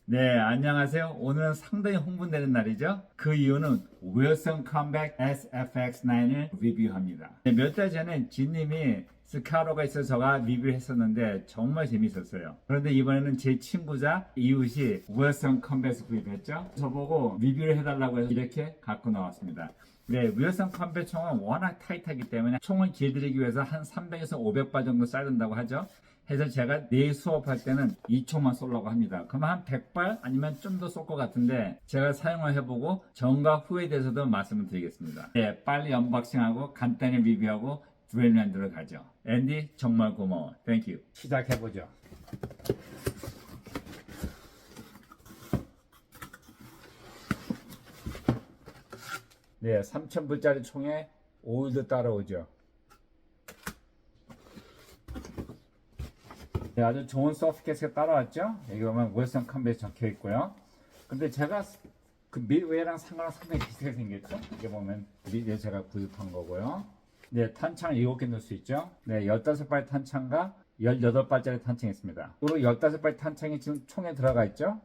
네, 안녕하세요. 오늘은 상당히 흥분되는 날이죠. 그 이유는 윌슨 컴백 SFX9을 리뷰합니다. 네, 몇 달 전에 진님이 스카로가 있어서 제가 리뷰했었는데 정말 재밌었어요. 그런데 이번에는 제 친구자 이웃이 윌슨 컴백을 구입했죠. 저보고 리뷰를 해달라고 해서 이렇게 갖고 나왔습니다. 네, 윌슨 컴백 총은 워낙 타이트하기 때문에 총을 길들이기 위해서 한 300에서 500발 정도 쏴야 된다고 하죠. 해서 제가 내일 수업할 때는 2초만 쏠라고 합니다. 그럼 한 100발 아니면 좀 더 쏠 것 같은데 제가 사용을 해보고 전과 후에 대해서도 말씀을 드리겠습니다. 네, 빨리 언박싱하고 간단히 리뷰하고 드릴랜드로 가죠. 앤디 정말 고마워. 땡큐. 시작해보죠. 네, 3,000불짜리 총에 오일도 따라오죠. 네, 아주 좋은 서프켓이 따라왔죠. 여기 보면 윌슨 컴뱃이 적혀 있고요. 근데 제가 그 밀웨이랑 상당히 비슷하게 생겼죠. 이게 보면 밀웨이 제가 구입한 거고요. 네, 탄창을 7개 넣을 수 있죠. 네, 15발 탄창과 18발짜리 탄창이 있습니다. 그리고 15발 탄창이 지금 총에 들어가 있죠.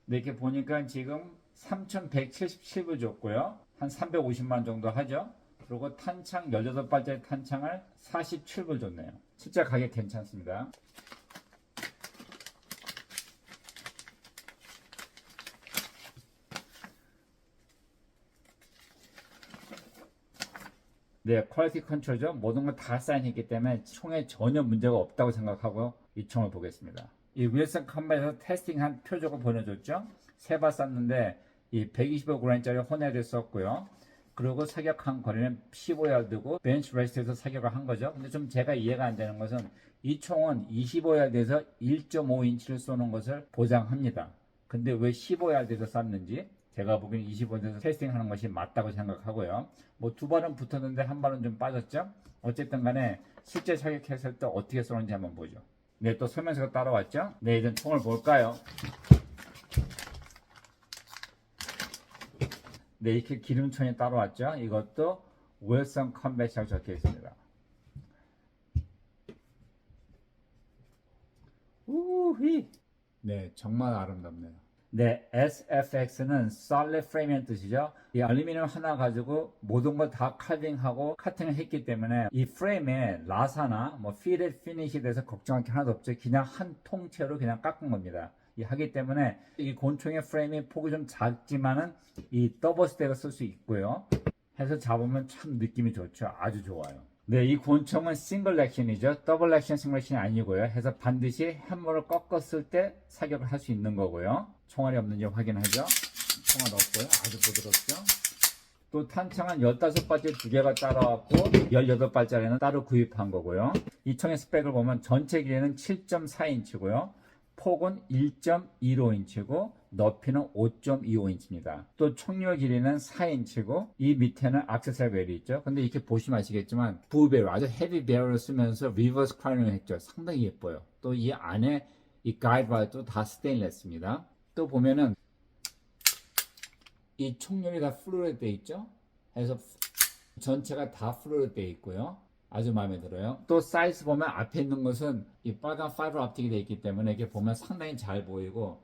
네, 이렇게 보니까 지금 3,177불 줬고요. 한 350만 정도 하죠. 그리고 탄창 18발짜리 탄창을 47불 줬네요. 진짜 가격 괜찮습니다. 네, 퀄리티 컨트롤죠. 모든 걸 다 사인했기 때문에 총에 전혀 문제가 없다고 생각하고 이 총을 보겠습니다. 이 윌슨 컴뱃에서 테스팅한 표적을 보내줬죠. 세 발 쐈는데 이 125g짜리 호넬을 썼고요. 그리고 사격한 거리는 15야드고 벤치 레스트에서 사격을 한 거죠. 근데 좀 제가 이해가 안 되는 것은 이 총은 25야드에서 1.5인치를 쏘는 것을 보장합니다. 근데 왜 15야드에서 쐈는지 제가 보기엔 25야드에서 테스팅하는 것이 맞다고 생각하고요. 뭐 두 발은 붙었는데 한 발은 좀 빠졌죠. 어쨌든 간에 실제 사격했을 때 어떻게 쏘는지 한번 보죠. 네, 또 설명서가 따라왔죠. 네, 이제 총을 볼까요? 네, 이렇게 기름천이 따라왔죠. 이것도 윌슨 컴뱃이라고 적혀 있습니다. 우휘. 네, 정말 아름답네요. 네, SFX는 Solid Frame이라는 뜻이죠. 이 알루미늄 하나 가지고 모든 걸 다 칼빙하고 카팅을 했기 때문에 이 프레임에 라사나 뭐 fitted finish에 대해서 걱정할 게 하나도 없죠. 그냥 한 통째로 그냥 깎은 겁니다. 이 하기 때문에 이 곤충의 프레임이 폭이 좀 작지만은 이 더블 스택을 쓸 수 있고요. 해서 잡으면 참 느낌이 좋죠. 아주 좋아요. 네, 이 권총은 싱글 액션이죠. 더블 액션 싱글 액션이 아니고요. 해서 반드시 햄머를 꺾었을 때 사격을 할 수 있는 거고요. 총알이 없는지 확인하죠. 총알 없고요. 아주 부드럽죠. 또 탄창은 15발짜리 2개가 따라왔고 18발짜리는 따로 구입한 거고요. 이 총의 스펙을 보면 전체 길이는 7.4인치고요. 폭은 1.15인치고 높이는 5.25인치입니다. 또 총열 길이는 4인치고 이 밑에는 액세서리 벨이 있죠. 근데 이렇게 보시면 아시겠지만 부베럴 아주 헤비 베럴을 쓰면서 리버스 크라이닝을 했죠. 상당히 예뻐요. 또 이 안에 이 가이드바이도 다 스테인레스입니다. 또 보면은 이 총열이 다 플루레 되어 있죠. 그래서 전체가 다 플루레 되어 있고요. 아주 마음에 들어요. 또 사이즈 보면 앞에 있는 것은 이 빨간 파이버 optic이 되어 있기 때문에 이렇게 보면 상당히 잘 보이고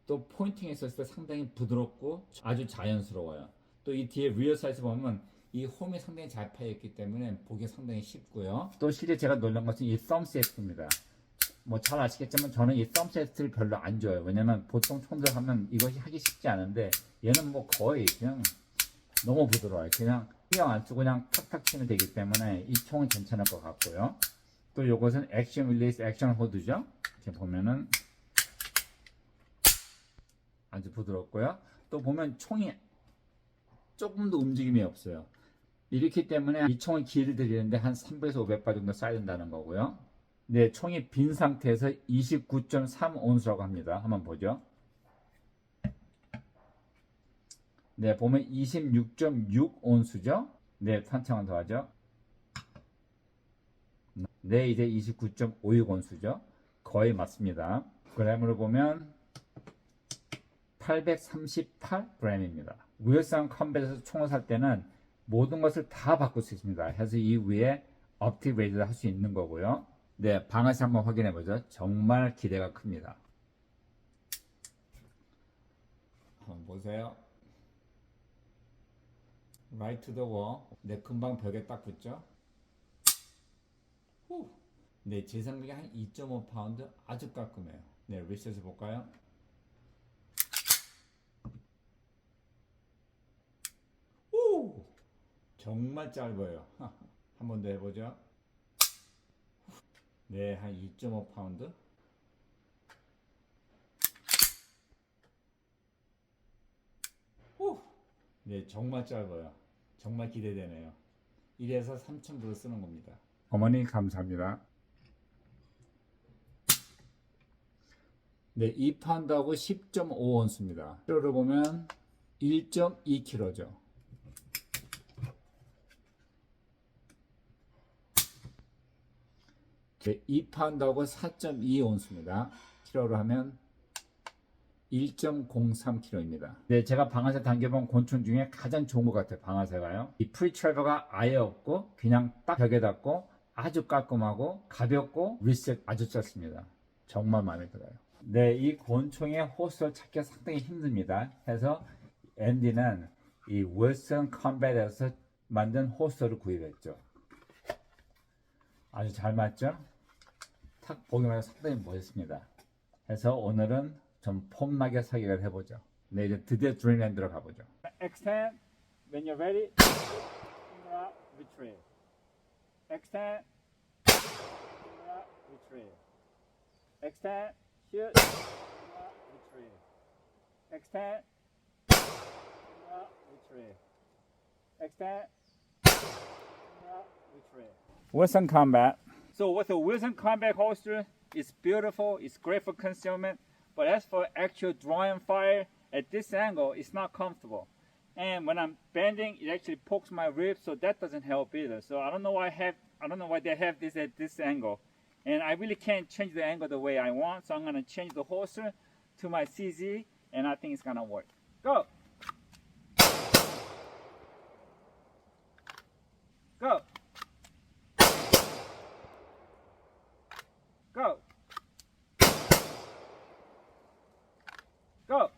또 포인팅 했었을 때 상당히 부드럽고 아주 자연스러워요. 또 이 뒤에 리어 사이즈 보면 이 홈이 상당히 잘 파여있기 때문에 보기 상당히 쉽고요. 또 실제 제가 놀란 것은 이 썸 세트입니다. 뭐 잘 아시겠지만 저는 이 썸 세트를 별로 안 좋아해요. 왜냐면 보통 총들 하면 이것이 하기 쉽지 않은데 얘는 뭐 거의 그냥 너무 부드러워요. 그냥 신경 안 쓰고 그냥 탁탁 치면 되기 때문에 이 총은 괜찮을 것 같고요. 또 이것은 액션 릴리스 액션 호드죠. 이렇게 보면은 아주 부드럽고요. 또 보면 총이 조금도 움직임이 없어요. 이렇기 때문에 이 총을 길들이는데 한 300에서 500발 정도 써야 된다는 거고요. 네, 총이 빈 상태에서 29.3온스라고 합니다. 한번 보죠. 네, 보면 26.6온스죠. 네, 탄창을 더하죠. 네, 이제 29.56온수죠. 거의 맞습니다. 그램으로 보면 838g입니다. 윌슨 컴뱃에서 총을 살 때는 모든 것을 다 바꿀 수 있습니다. 해서 이 위에 업티그레이드를 할 수 있는 거고요. 네, 방아쇠 한번 확인해 보죠. 정말 기대가 큽니다. 한번 보세요. Right to the wall. 네, 금방 벽에 딱 붙죠. 후. 네, 제 생각에 한 2.5파운드 아주 깔끔해요. 네, 리셋을 볼까요? 오! 정말 짧아요. 한 번 더 해보죠. 네, 한 2.5파운드. 오! 네, 정말 짧아요. 정말 기대되네요. 이래서 3,000불을 쓰는 겁니다. 어머니 감사합니다. 네, 2파운드하고 10.5온수입니다. 키로로 보면 1.2kg죠. 네, 2파운드하고 4.2온수입니다. 키로로 하면 1.03kg입니다. 네, 제가 방아쇠 당겨본 곤충 중에 가장 좋은 것 같아요. 방아쇠가요. 이 프리트래버가 아예 없고 그냥 딱 벽에 닿고 아주 깔끔하고 가볍고 리셋 아주 짧습니다. 정말 마음에 들어요. 네, 이 곤충의 호스를 찾기가 상당히 힘듭니다. 해서 앤디는 이 윌슨 컴뱃에서 만든 호스를 구입했죠. 아주 잘 맞죠? 탁 보기만 해도 상당히 멋있습니다. 해서 오늘은 좀 폼나게 설계를 해보죠. 네, 이제 드디어 드림랜드로 가보죠. Extend, when you're ready, retrieve. Extend, retrieve. Extend, shoot, retrieve. Extend, retrieve. Extend, retrieve. Wilson Combat. So with a Wilson Combat holster, it's beautiful, it's great for concealment, but as for actual drawing fire at this angle, it's not comfortable. And when I'm bending, it actually pokes my ribs, so that doesn't help either. So I don't know why they have this at this angle. And I really can't change the angle the way I want, so I'm gonna change the holster to my CZ, and I think it's gonna work. Go! Go! Go! Go!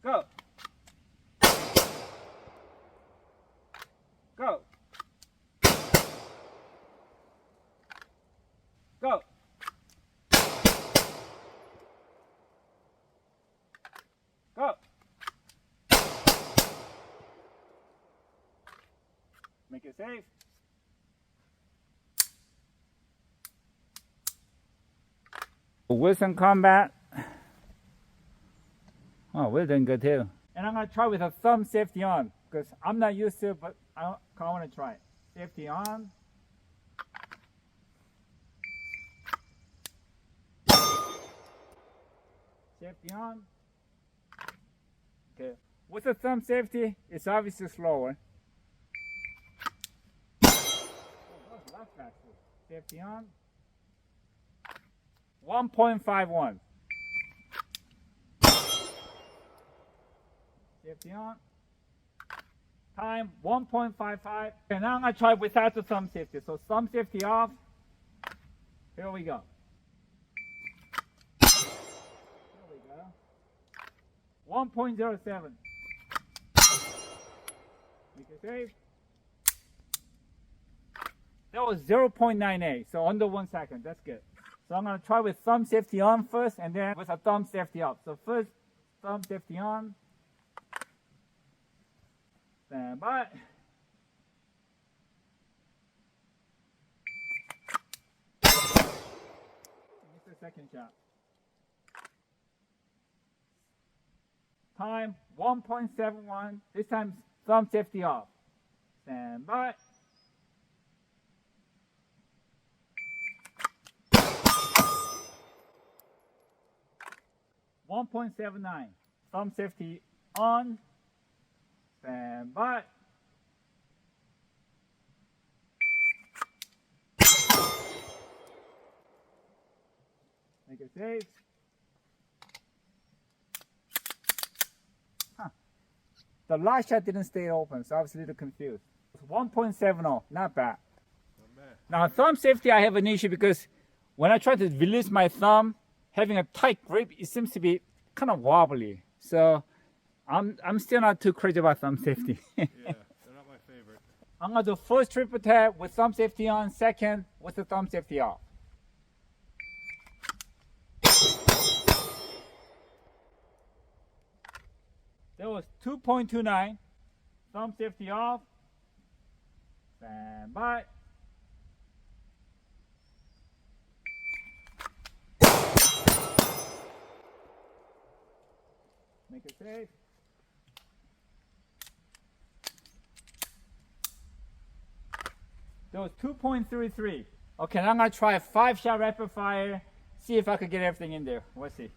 Go! Go! Go! Go! Make it safe. Wilson Combat. Oh, we're doing good too. And I'm going to try with a thumb safety on because I'm not used to it, but I want to try it. Safety on. Safety on. Okay. With the thumb safety, it's obviously slower. Oh, that's faster. Safety on. 1.51. Safety on. Time 1.55. And now I'm going to try without the thumb safety. So thumb safety off. Here we go. Here we go. 1.07. Make it safe. That was 0.98. So under 1 second. That's good. So I'm going to try with thumb safety on first and then with a thumb safety off. So first, thumb safety on. Stand by. Missed the second shot. Time 1.71. This time thumb safety off. Stand by. 1.79. Thumb safety on. Stand by. Make it safe. The last shot didn't stay open, so I was a little confused. 1.70, not bad. Now, thumb safety, I have an issue because when I try to release my thumb, having a tight grip, it seems to be kind of wobbly. So I'm still not too crazy about thumb safety. Yeah, they're not my favorite. I'm gonna do first triple tap with thumb safety on, second with the thumb safety off. That was 2.29. Thumb safety off. Stand by. Make it safe. That was 2.33. Okay, now I'm gonna try a 5-shot rapid fire. See if I could get everything in there. Let's see.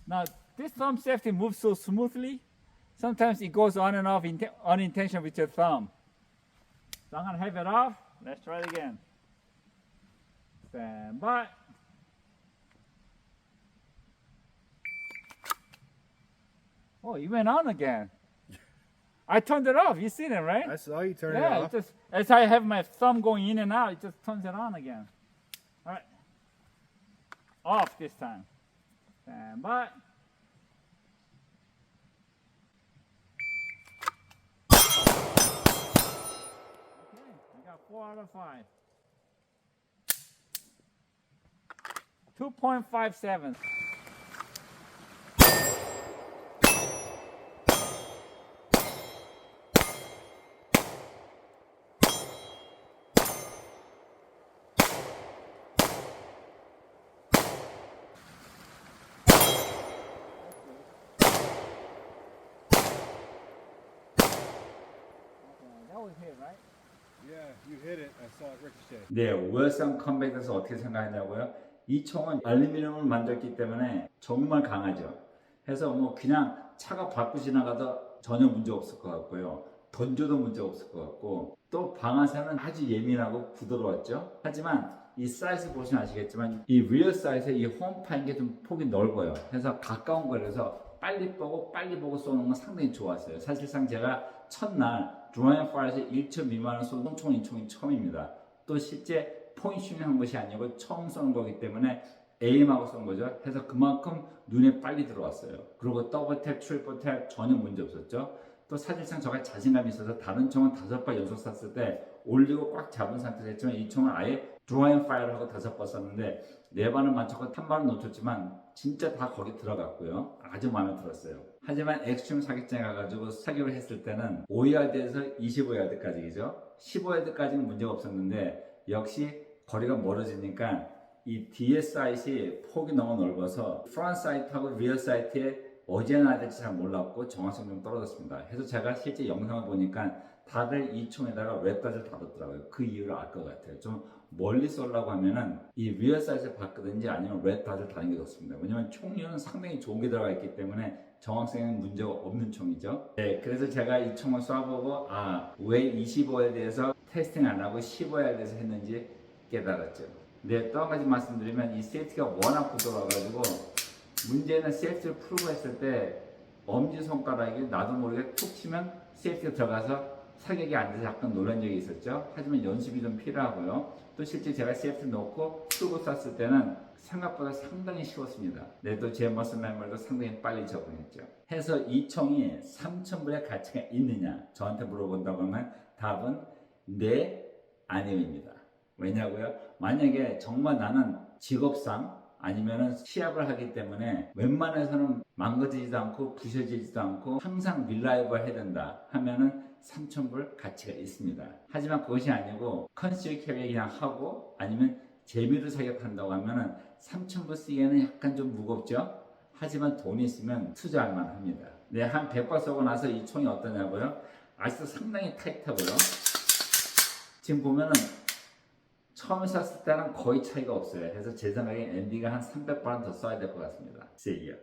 Now, this thumb safety moves so smoothly. Sometimes it goes on and off unintentionally with your thumb. So I'm gonna have it off. Let's try it again. Stand by. Oh, it went on again. I turned it off. You seen it, right? I saw you turn it Yeah, off. as I have my thumb going in and out, it just turns it on again. All right. Off this time. Stand by. Okay, I got 4 out of 5. 2.57. That was hit, right? Yeah, you hit it. I saw it ricochet. 네, 우열상 컴백에서 어떻게 생각하냐고요? 이 총은 알루미늄을 만들었기 때문에 정말 강하죠. 해서 뭐 그냥 차가 밟고 지나가도 전혀 문제 없을 것 같고요. 던져도 문제 없을 것 같고, 또 방아쇠는 아주 예민하고 부드러웠죠. 하지만 이 사이즈 보시면 아시겠지만 이 리어 사이즈의 이 홈파인 게 좀 폭이 넓어요. 그래서 가까운 거라서 빨리 보고 쏘는 건 상당히 좋았어요. 사실상 제가 첫날 드라이브 파이어에서 1초 미만을 쏘는 총이 처음입니다. 또 실제 포인트를 한 것이 아니고 처음 쏘는 거기 때문에 에임하고 쏜 거죠. 해서 그만큼 눈에 빨리 들어왔어요. 그리고 더블 탭, 트리플 탭 전혀 문제 없었죠. 또 사실상 저가 자신감이 있어서 다른 총은 5발 연속 쐈을 때 올리고 꽉 잡은 상태에서 했지만 이 총은 아예 드라이브 파이어를 하고 5발 쐈는데 4발은 맞췄고 1발은 놓쳤지만 진짜 다 거기 들어갔고요. 아주 마음에 들었어요. 하지만 엑스트림 사격장에 가가지고 사격을 했을 때는 5야드에서 25야드까지죠. 15야드까지는 문제가 없었는데 역시 거리가 멀어지니까 이 뒤에 사이트이 폭이 너무 넓어서 프론트 사이트하고 리어 사이트에 어디에 놔야 될지 잘 몰랐고 정확성이 좀 떨어졌습니다. 그래서 제가 실제 영상을 보니까 다들 이 총에다가 랩다를 달았더라고요. 그 이유를 알 것 같아요. 좀 멀리 쏘려고 하면은 이 리어 사이트를 바꾸든지 아니면 랩다를 다는 게 좋습니다. 왜냐면 총류는 상당히 좋은 게 들어가 있기 때문에 정확성에는 문제가 없는 총이죠. 네, 그래서 제가 이 총을 쏴보고 왜 25에 대해서 테스팅 안 하고 15에 대해서 했는지 깨달았죠. 네, 또 한 가지 말씀드리면 이 세이프티가 워낙 부드러워가지고 문제는 세이프티를 풀고 했을 때 엄지손가락이 나도 모르게 툭 치면 세이프티가 들어가서 사격이 안 돼서 약간 놀란 적이 있었죠. 하지만 연습이 좀 필요하고요. 또 실제 제가 세이프티 놓고 풀고 쐈을 때는 생각보다 상당히 쉬웠습니다. 네, 또 제 머슬 메모리도 상당히 빨리 적응했죠. 해서 이 총이 3,000불의 가치가 있느냐 저한테 물어본다고 하면 답은 네, 아니오입니다. 왜냐고요? 만약에 정말 나는 직업상 아니면은 시합을 하기 때문에 웬만해서는 망가지지도 않고 부셔지지도 않고 항상 릴라이벌 해야 된다 하면은 3,000불 가치가 있습니다. 하지만 그것이 아니고 컨시얼 캐리 그냥 하고 아니면 재미로 사격한다고 하면은 3,000불 쓰기에는 약간 좀 무겁죠? 하지만 돈이 있으면 투자할 만합니다. 네, 한 100발 쏘고 나서 이 총이 어떠냐고요? 아직도 상당히 타이트하고요. 지금 보면은 처음에 쐈을 때는 거의 차이가 없어요. 그래서 제 생각에 앤디가 한 300발은 더 쏴야 될 것 같습니다. See you.